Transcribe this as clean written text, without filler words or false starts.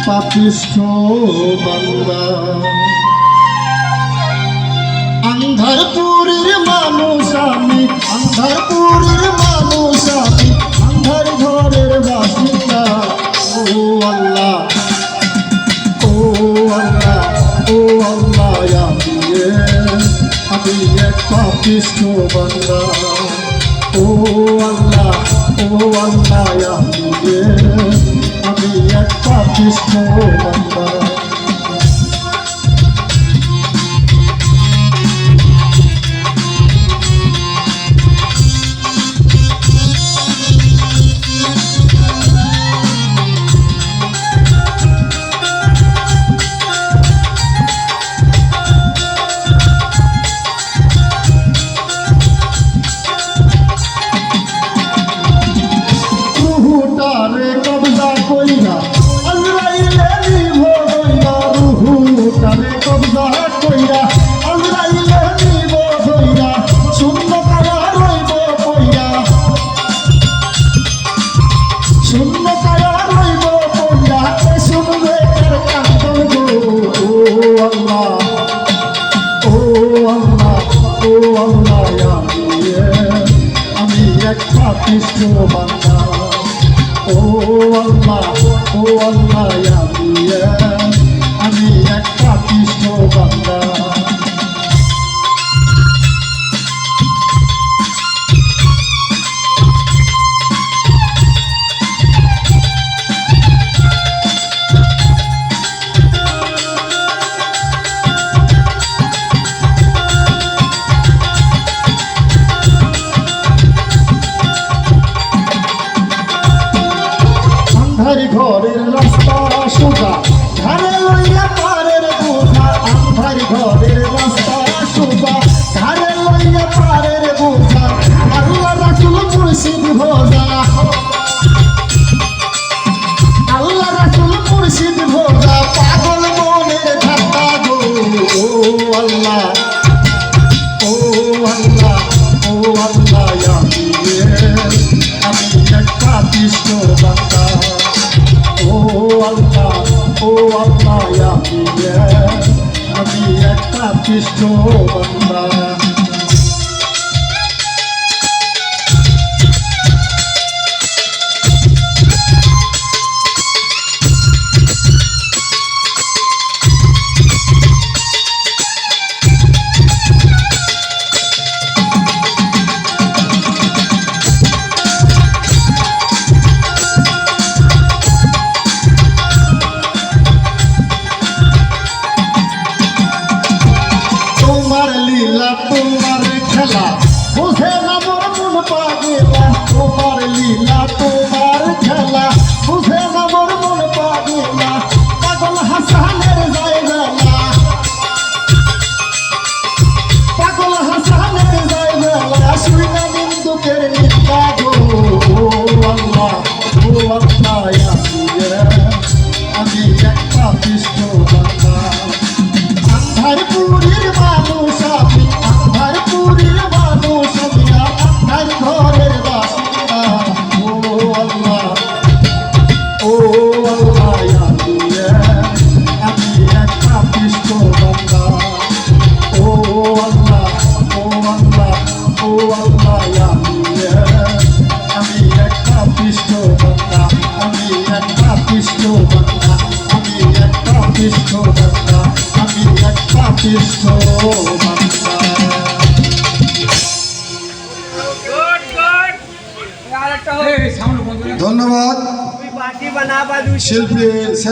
পাপিষ্ঠ বান্দা। আন্ধারপুরের মানুষ আমি, আন্ধারপুরের মানুষ আমি, আন্ধার ঘরের বাসিন্দা। ও আল্লাহ, ও আল্লাহ, ও আল্লাহ, আমি এক পাপিষ্ঠ বান্দা। ও আল্লাহ, ও আল্লাহ, আমি এক পাপিষ্ঠ বান্দা। রুহুটারে কবজা কইরা আজরাইলে নিভ হইরা, রুহুটারে কবজা কইরা আজরাইলে নিভ হইরা, শূন্য কায়া রইব কইরা, শূন্য কায়া রইব কইরা, এ শুনবে কার কান্দন গো। ও আল্লাহ, ও আল্লাহ, ও আল্লাহ, আমি এক পাপিষ্ঠ বান্দা। ও আল্লাহ, ও আল্লাহ, আমি এক পাপিষ্ঠ বান্দা। আন্ধার ঘরের রাস্তা সোজা, ধারে লইয়া পারের বোঝা, আন্ধার ঘরের রাস্তা সোজা, ধারে লইয়া পারের বোঝা, আল্লাহ রাসূল মুর্শিদ ভোজা, আল্লাহ রাসূল মুর্শিদ ভোজা, পাগল মনের ধাক্কা গো। ও আল্লাহ, ও আল্লাহ, ও আল্লাহ, আমি এক পাপিষ্ঠ বান্দা। ও আল্লাহ, ও আল্লাহ, আমি এক পাপিষ্ঠ বান্দা। তোমার লীলা, তোমার খেলা, বুঝে না মোর মন পাগলা। তোমার লীলা, তোমার খেলা, বুঝে না মোর মন পাগলা। পাগল হাসানের জায়গা, পাগল হাসানের জায়গা, শুই না নিন্দুকের নিন্দা গো। ও আল্লাহ, ও আল্লাহ, আমি এক পাপিষ্ঠ বান্দা। আন্ধারপুরের মানুষ আমি, আন্ধারপুরের মানুষ আমি, আন্ধার ঘরের বাসিন্দা। ও আল্লাহ, ও আল্লাহ, আমি এক পাপিষ্ঠ বান্দা। ও আল্লাহ, ও আল্লাহ, ও আল্লাহ, আমি এক পাপিষ্ঠ বান্দা। আমি এক পাপিষ্ঠ বান্দা। আমি এক পাপিষ্ঠ বান্দা। আমি এক পাপিষ্ঠ বান্দা। ধন্যবাদ শিল্পী।